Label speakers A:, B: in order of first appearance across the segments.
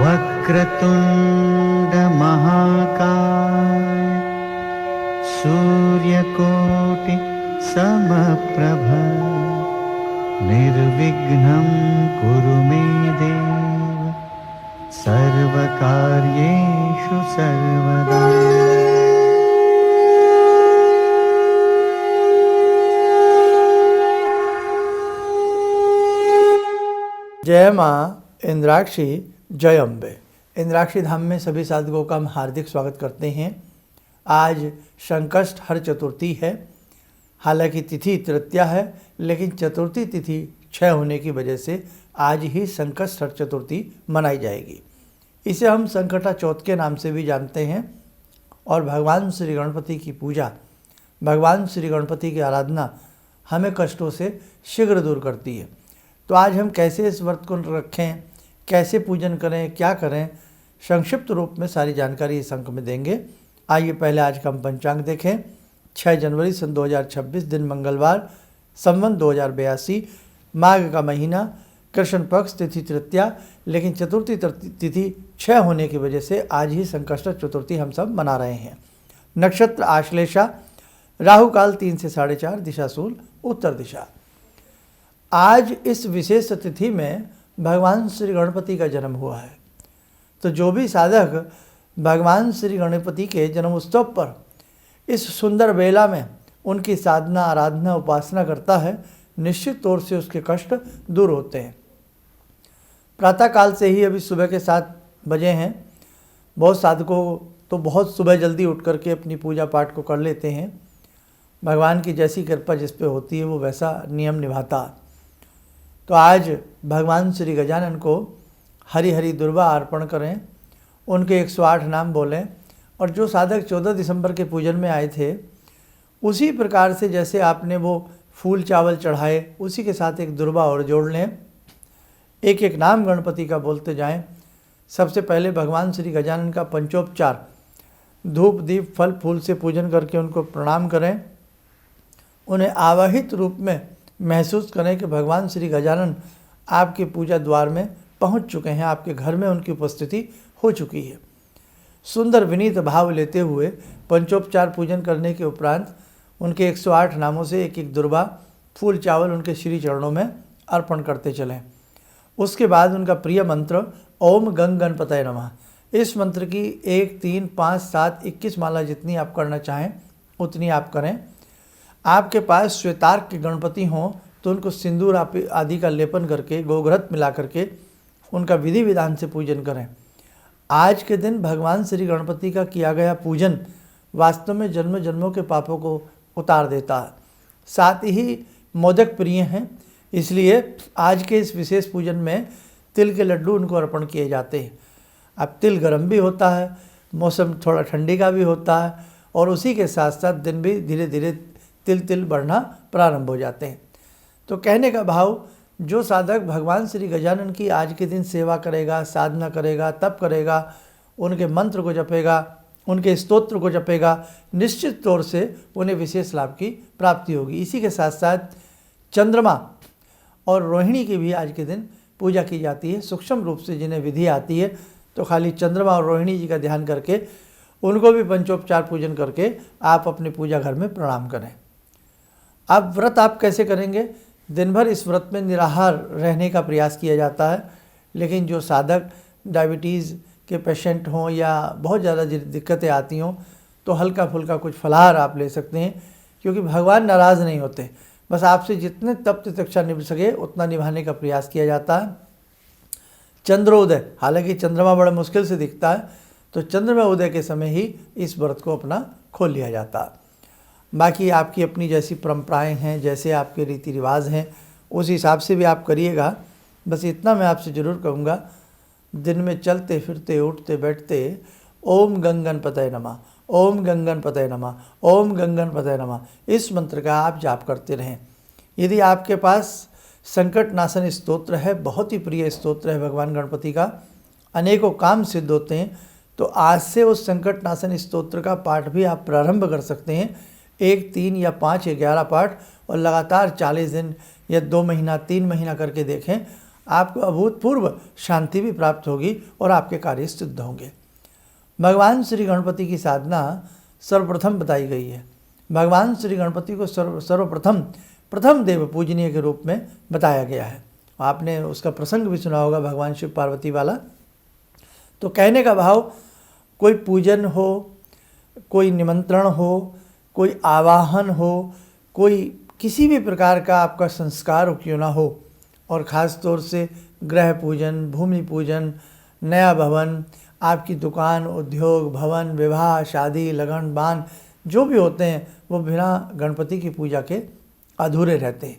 A: वक्रतुंड महाकाय सूर्यकोटि समप्रभ निर्विघ्नं कुरु मे देव सर्वकार्येषु सर्वदा।
B: जय माँ इंद्राक्षी, जय अम्बे। इंद्राक्षी धाम में सभी साधकों का हम हार्दिक स्वागत करते हैं। आज संकष्ट हर चतुर्थी है। हालांकि तिथि तृतीया है, लेकिन चतुर्थी तिथि क्षय होने की वजह से आज ही संकष्ट हर चतुर्थी मनाई जाएगी। इसे हम संकटा चौथ के नाम से भी जानते हैं। और भगवान श्री गणपति की पूजा, भगवान श्री गणपति की आराधना हमें कष्टों से शीघ्र दूर करती है। तो आज हम कैसे इस व्रत को रखें, कैसे पूजन करें, क्या करें, संक्षिप्त रूप में सारी जानकारी इस अंक में देंगे। आइए पहले आज का हम पंचांग देखें। 6 जनवरी सन 2026 दिन मंगलवार, संवत 2082, माघ का महीना, कृष्ण पक्ष, तिथि तृतीया, लेकिन चतुर्थी तिथि क्षय होने की वजह से आज ही संकष्ट चतुर्थी हम सब मना रहे हैं। नक्षत्र आश्लेषा, राहु काल 3 से 4:30, दिशा शूल उत्तर दिशा। आज इस विशेष तिथि में भगवान श्री गणपति का जन्म हुआ है। तो जो भी साधक भगवान श्री गणपति के जन्म उत्सव पर इस सुंदर बेला में उनकी साधना, आराधना, उपासना करता है, निश्चित तौर से उसके कष्ट दूर होते हैं। प्रातःकाल से ही अभी सुबह के 7 बजे हैं। बहुत साधकों तो बहुत सुबह जल्दी उठ करके अपनी पूजा पाठ को कर लेते हैं। भगवान की जैसी कृपा जिस पे होती है वो वैसा नियम निभाता। तो आज भगवान श्री गजानन को हरी हरी दुर्वा अर्पण करें, उनके 108 नाम बोलें। और जो साधक 14 दिसंबर के पूजन में आए थे, उसी प्रकार से जैसे आपने वो फूल चावल चढ़ाए, उसी के साथ एक दुर्वा और जोड़ लें। एक एक नाम गणपति का बोलते जाएं। सबसे पहले भगवान श्री गजानन का पंचोपचार धूप दीप फल फूल से पूजन करके उनको प्रणाम करें। उन्हें आवाहित रूप में महसूस करें कि भगवान श्री गजानन आपके पूजा द्वार में पहुंच चुके हैं, आपके घर में उनकी उपस्थिति हो चुकी है। सुंदर विनीत भाव लेते हुए पंचोपचार पूजन करने के उपरांत उनके 108 नामों से एक एक दुर्वा फूल चावल उनके श्री चरणों में अर्पण करते चलें। उसके बाद उनका प्रिय मंत्र ओम गंग गणपतये नमः, इस मंत्र की 1, 3, 5, 7, 21 माला जितनी आप करना चाहें उतनी आप करें। आपके पास श्वेतार्क के गणपति हों तो उनको सिंदूर आदि का लेपन करके, गोघृत मिला करके उनका विधि विधान से पूजन करें। आज के दिन भगवान श्री गणपति का किया गया पूजन वास्तव में जन्म जन्मों के पापों को उतार देता है। साथ ही मोदक प्रिय हैं, इसलिए आज के इस विशेष पूजन में तिल के लड्डू उनको अर्पण किए जाते हैं। अब तिल गर्म भी होता है, मौसम थोड़ा ठंडी का भी होता है, और उसी के साथ साथ दिन भी धीरे धीरे तिल तिल बढ़ना प्रारंभ हो जाते हैं। तो कहने का भाव, जो साधक भगवान श्री गजानन की आज के दिन सेवा करेगा, साधना करेगा, तप करेगा, उनके मंत्र को जपेगा, उनके स्तोत्र को जपेगा, निश्चित तौर से उन्हें विशेष लाभ की प्राप्ति होगी। इसी के साथ साथ चंद्रमा और रोहिणी की भी आज के दिन पूजा की जाती है। सूक्ष्म रूप से जिन्हें विधि आती है तो खाली चंद्रमा और रोहिणी जी का ध्यान करके उनको भी पंचोपचार पूजन करके आप अपनी पूजा घर में प्रणाम करें। अब व्रत आप कैसे करेंगे? दिन भर इस व्रत में निराहार रहने का प्रयास किया जाता है, लेकिन जो साधक डायबिटीज़ के पेशेंट हों या बहुत ज़्यादा दिक्कतें आती हों तो हल्का फुल्का कुछ फलाहार आप ले सकते हैं, क्योंकि भगवान नाराज़ नहीं होते। बस आपसे जितने तप तितिक्षा निभ सके उतना निभाने का प्रयास किया जाता है। चंद्रोदय, हालांकि चंद्रमा बड़ा मुश्किल से दिखता है, तो चंद्रमा उदय के समय ही इस व्रत को अपना खोल लिया जाता है। बाकी आपकी अपनी जैसी परंपराएं हैं, जैसे आपके रीति रिवाज हैं, उस हिसाब से भी आप करिएगा। बस इतना मैं आपसे ज़रूर कहूँगा, दिन में चलते फिरते उठते बैठते ओम गंग गणपतये नमः, ओम गंग गणपतये नमः, ओम गंग गणपतये नमः, इस मंत्र का आप जाप करते रहें। यदि आपके पास संकट नाशन स्तोत्र है, बहुत ही प्रिय स्तोत्र है भगवान गणपति का, अनेकों काम सिद्ध होते हैं, तो आज से उस संकट नाशन स्तोत्र का पाठ भी आप प्रारंभ कर सकते हैं। 1, 3 या 5 या 11 पाठ, और लगातार 40 दिन या 2 महीना 3 महीना करके देखें, आपको अभूतपूर्व शांति भी प्राप्त होगी और आपके कार्य सिद्ध होंगे। भगवान श्री गणपति की साधना सर्वप्रथम बताई गई है। भगवान श्री गणपति को प्रथम देव पूजनीय के रूप में बताया गया है। आपने उसका प्रसंग भी सुना होगा, भगवान शिव पार्वती वाला। तो कहने का भाव, कोई पूजन हो, कोई निमंत्रण हो, कोई आवाहन हो, कोई किसी भी प्रकार का आपका संस्कार क्यों ना हो, और ख़ास तौर से ग्रह पूजन, भूमि पूजन, नया भवन, आपकी दुकान, उद्योग, भवन, विवाह, शादी, लगन, बान जो भी होते हैं वो बिना गणपति की पूजा के अधूरे रहते हैं।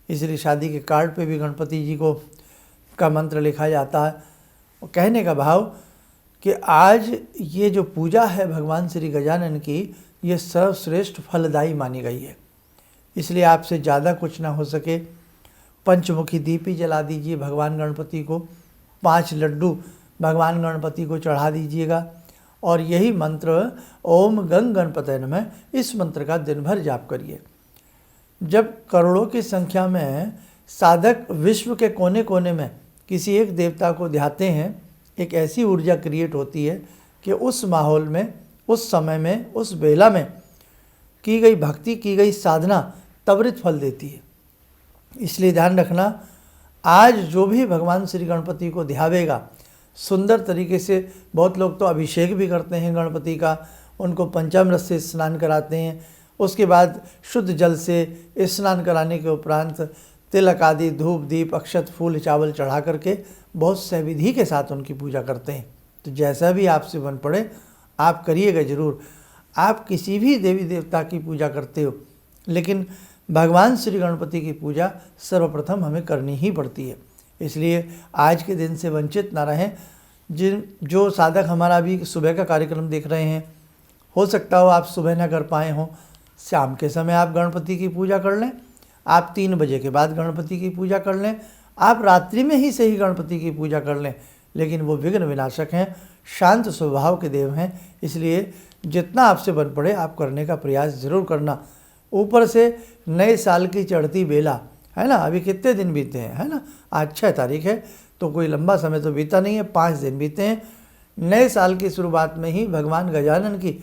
B: इसलिए शादी के कार्ड पे भी गणपति जी का मंत्र लिखा जाता है। और कहने का भाव कि आज ये जो पूजा है भगवान श्री गजानन की, ये सर्वश्रेष्ठ फलदायी मानी गई है। इसलिए आपसे ज़्यादा कुछ ना हो सके, पंचमुखी दीप ही जला दीजिए भगवान गणपति को, 5 लड्डू भगवान गणपति को चढ़ा दीजिएगा, और यही मंत्र ओम गंग गणपतये नमः, इस मंत्र का दिन भर जाप करिए। जब करोड़ों की संख्या में साधक विश्व के कोने कोने में किसी एक देवता को ध्याते हैं, एक ऐसी ऊर्जा क्रिएट होती है कि उस माहौल में, उस समय में, उस बेला में की गई भक्ति, की गई साधना त्वरित फल देती है। इसलिए ध्यान रखना, आज जो भी भगवान श्री गणपति को ध्यावेगा सुंदर तरीके से, बहुत लोग तो अभिषेक भी करते हैं गणपति का, उनको पंचामृत से स्नान कराते हैं, उसके बाद शुद्ध जल से स्नान कराने के उपरांत तिलक आदि, धूप, दीप, अक्षत, फूल, चावल चढ़ा करके बहुत सहविधि के साथ उनकी पूजा करते हैं। तो जैसा भी आपसे बन पड़े आप करिएगा ज़रूर। आप किसी भी देवी देवता की पूजा करते हो, लेकिन भगवान श्री गणपति की पूजा सर्वप्रथम हमें करनी ही पड़ती है। इसलिए आज के दिन से वंचित ना रहें। जो साधक हमारा अभी सुबह का कार्यक्रम देख रहे हैं, हो सकता हो आप सुबह ना कर पाए हों, शाम के समय आप गणपति की पूजा कर लें, आप 3 बजे के बाद गणपति की पूजा कर लें, आप रात्रि में ही सही गणपति की पूजा कर लें, लेकिन वो विघ्न विनाशक हैं, शांत स्वभाव के देव हैं। इसलिए जितना आपसे बन पड़े आप करने का प्रयास ज़रूर करना। ऊपर से नए साल की चढ़ती बेला है ना, अभी कितने दिन बीते हैं, है ना, आज 6 तारीख है, तो कोई लंबा समय तो बीता नहीं है, 5 दिन बीते हैं। नए साल की शुरुआत में ही भगवान गजानन की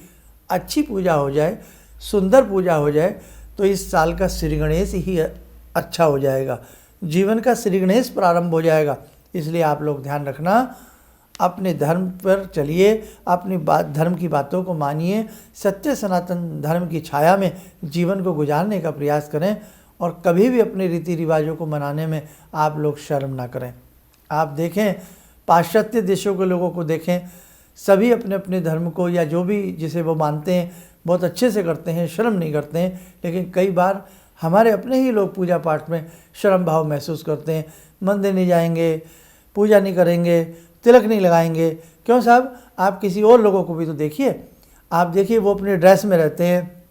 B: अच्छी पूजा हो जाए, सुंदर पूजा हो जाए, तो इस साल का श्री गणेश ही अच्छा हो जाएगा, जीवन का श्री गणेश प्रारंभ हो जाएगा। इसलिए आप लोग ध्यान रखना, अपने धर्म पर चलिए, अपनी धर्म की बातों को मानिए, सत्य सनातन धर्म की छाया में जीवन को गुजारने का प्रयास करें, और कभी भी अपने रीति रिवाजों को मनाने में आप लोग शर्म ना करें। आप देखें, पाश्चात्य देशों के लोगों को देखें, सभी अपने अपने धर्म को या जो भी जिसे वो मानते हैं बहुत अच्छे से करते हैं, शर्म नहीं करते हैं। लेकिन कई बार हमारे अपने ही लोग पूजा पाठ में शर्म भाव महसूस करते हैं, मंदिर नहीं जाएंगे, पूजा नहीं करेंगे, तिलक नहीं लगाएंगे। क्यों साहब, आप किसी और लोगों को भी तो देखिए, आप देखिए वो अपने ड्रेस में रहते हैं,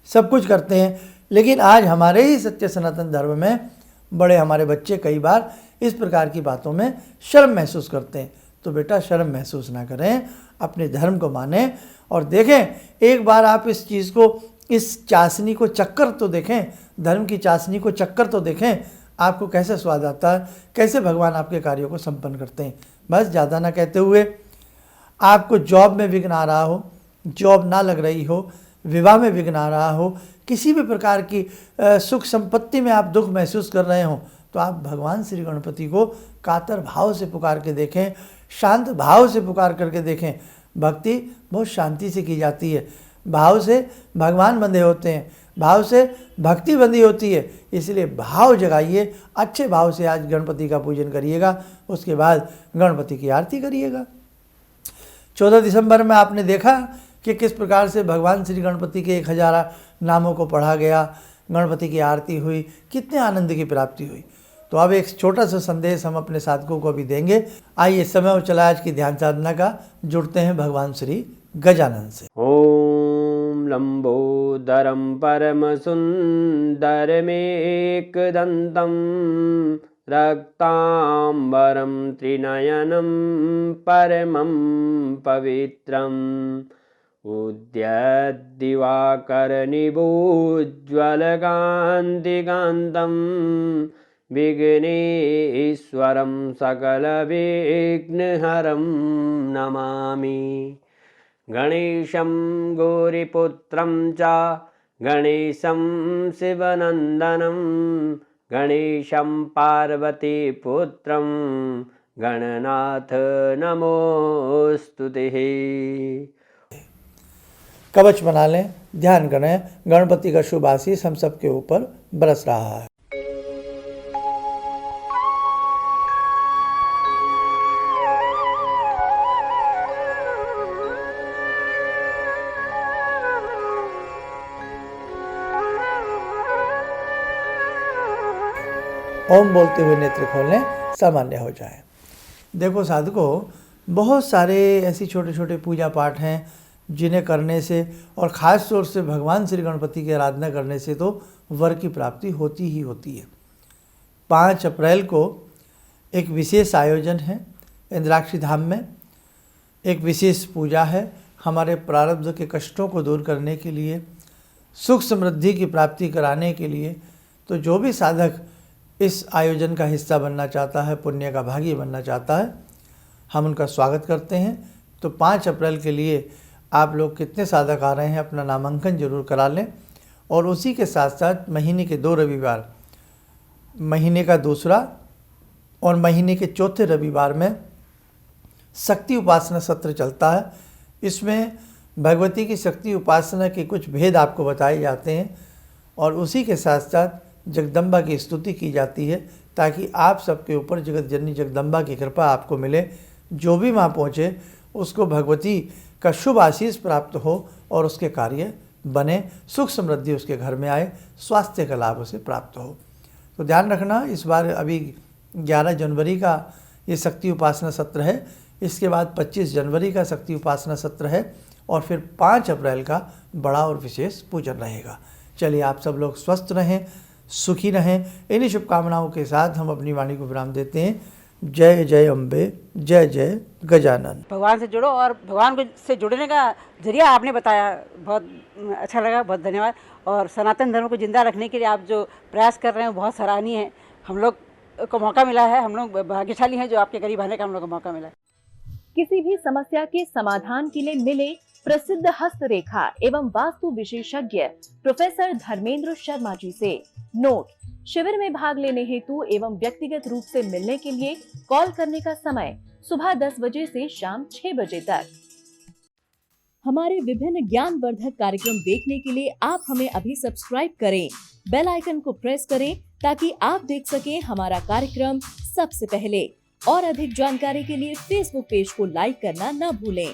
B: सब कुछ करते हैं, लेकिन आज हमारे ही सत्य सनातन धर्म में बड़े हमारे बच्चे कई बार इस प्रकार की बातों में शर्म महसूस करते हैं। तो बेटा शर्म महसूस ना करें, अपने धर्म को मानें, और देखें एक बार आप इस चीज़ को, इस चाशनी को चक्कर तो देखें, धर्म की चाशनी को चक्कर तो देखें, आपको कैसे स्वाद आता है, कैसे भगवान आपके कार्यों को संपन्न करते हैं। बस ज़्यादा ना कहते हुए, आपको जॉब में विघ्न आ रहा हो, जॉब ना लग रही हो, विवाह में विघ्न आ रहा हो, किसी भी प्रकार की सुख संपत्ति में आप दुख महसूस कर रहे हो, तो आप भगवान श्री गणपति को कातर भाव से पुकार के देखें, शांत भाव से पुकार करके देखें। भक्ति बहुत शांति से की जाती है, भाव से भगवान बंधे होते हैं, भाव से भक्ति बंधी होती है। इसलिए भाव जगाइए, अच्छे भाव से आज गणपति का पूजन करिएगा, उसके बाद गणपति की आरती करिएगा। 14 दिसंबर में आपने देखा कि किस प्रकार से भगवान श्री गणपति के 1000 नामों को पढ़ा गया, गणपति की आरती हुई, कितने आनंद की प्राप्ति हुई। तो अब एक छोटा सा संदेश हम अपने साधकों को भी देंगे। आइए समय और चला आज की ध्यान साधना का, जुड़ते हैं भगवान श्री गजानन से।
C: ओम लंबोदरम परम सुंदरमेकदंतम रक्तांबरम त्रिनयनम परमं पवित्रम उद्यद्दिवाकरनिभोज्ज्वलकान्तिकान्तं विघ्नेश्वरं सकलविघ्नहरं नमामि। गणेशं गौरीपुत्रं च गणेशं शिवनन्दनं गणेशं पार्वतीपुत्रं गणनाथ नमोस्तुते।
B: कवच बना लें, ध्यान करें, गणपति का शुभ आशीष हम सबके ऊपर बरस रहा है। ओम बोलते हुए नेत्र खोलें, सामान्य हो जाए। देखो साधकों, बहुत सारे ऐसी छोटे छोटे पूजा पाठ हैं जिन्हें करने से और ख़ास तौर से भगवान श्री गणपति की आराधना करने से तो वर की प्राप्ति होती ही होती है। 5 अप्रैल को एक विशेष आयोजन है इंद्राक्षी धाम में, एक विशेष पूजा है हमारे प्रारब्ध के कष्टों को दूर करने के लिए, सुख समृद्धि की प्राप्ति कराने के लिए। तो जो भी साधक इस आयोजन का हिस्सा बनना चाहता है, पुण्य का भागी बनना चाहता है, हम उनका स्वागत करते हैं। तो 5 अप्रैल के लिए आप लोग कितने साधक आ रहे हैं, अपना नामांकन जरूर करा लें। और उसी के साथ साथ महीने के 2 रविवार, महीने का दूसरा और महीने के चौथे रविवार में शक्ति उपासना सत्र चलता है। इसमें भगवती की शक्ति उपासना के कुछ भेद आपको बताए जाते हैं और उसी के साथ साथ जगदम्बा की स्तुति की जाती है, ताकि आप सबके ऊपर जगत जननी जगदम्बा की कृपा आपको मिले। जो भी वहाँ पहुँचे उसको भगवती का शुभ आशीष प्राप्त हो और उसके कार्य बने, सुख समृद्धि उसके घर में आए, स्वास्थ्य का लाभ उसे प्राप्त हो। तो ध्यान रखना, इस बार अभी 11 जनवरी का ये शक्ति उपासना सत्र है, इसके बाद 25 जनवरी का शक्ति उपासना सत्र है और फिर 5 अप्रैल का बड़ा और विशेष पूजन रहेगा। चलिए, आप सब लोग स्वस्थ रहें, सुखी रहें। इन्हीं शुभकामनाओं के साथ हम अपनी वाणी को विराम देते हैं। जय जय अम्बे, जय जय गजानन।
D: भगवान से जुड़ो और भगवान को से जुड़ने का जरिया आपने बताया, बहुत अच्छा लगा, बहुत धन्यवाद। और सनातन धर्म को जिंदा रखने के लिए आप जो प्रयास कर रहे हैं बहुत सराहनीय है। हम लोग को मौका मिला है, हम लोग भाग्यशाली हैं जो आपके करीब आने का हम लोग को मौका मिला है।
E: किसी भी समस्या के समाधान के लिए मिले प्रसिद्ध हस्तरेखा एवं वास्तु विशेषज्ञ प्रोफेसर धर्मेंद्र शर्मा जी से। नोट: शिविर में भाग लेने हेतु एवं व्यक्तिगत रूप से मिलने के लिए कॉल करने का समय सुबह 10 बजे से शाम 6 बजे तक। हमारे विभिन्न ज्ञानवर्धक कार्यक्रम देखने के लिए आप हमें अभी सब्सक्राइब करें, बेल आइकन को प्रेस करें ताकि आप देख सकें हमारा कार्यक्रम सबसे पहले। और अधिक जानकारी के लिए फेसबुक पेज को लाइक करना न भूलें।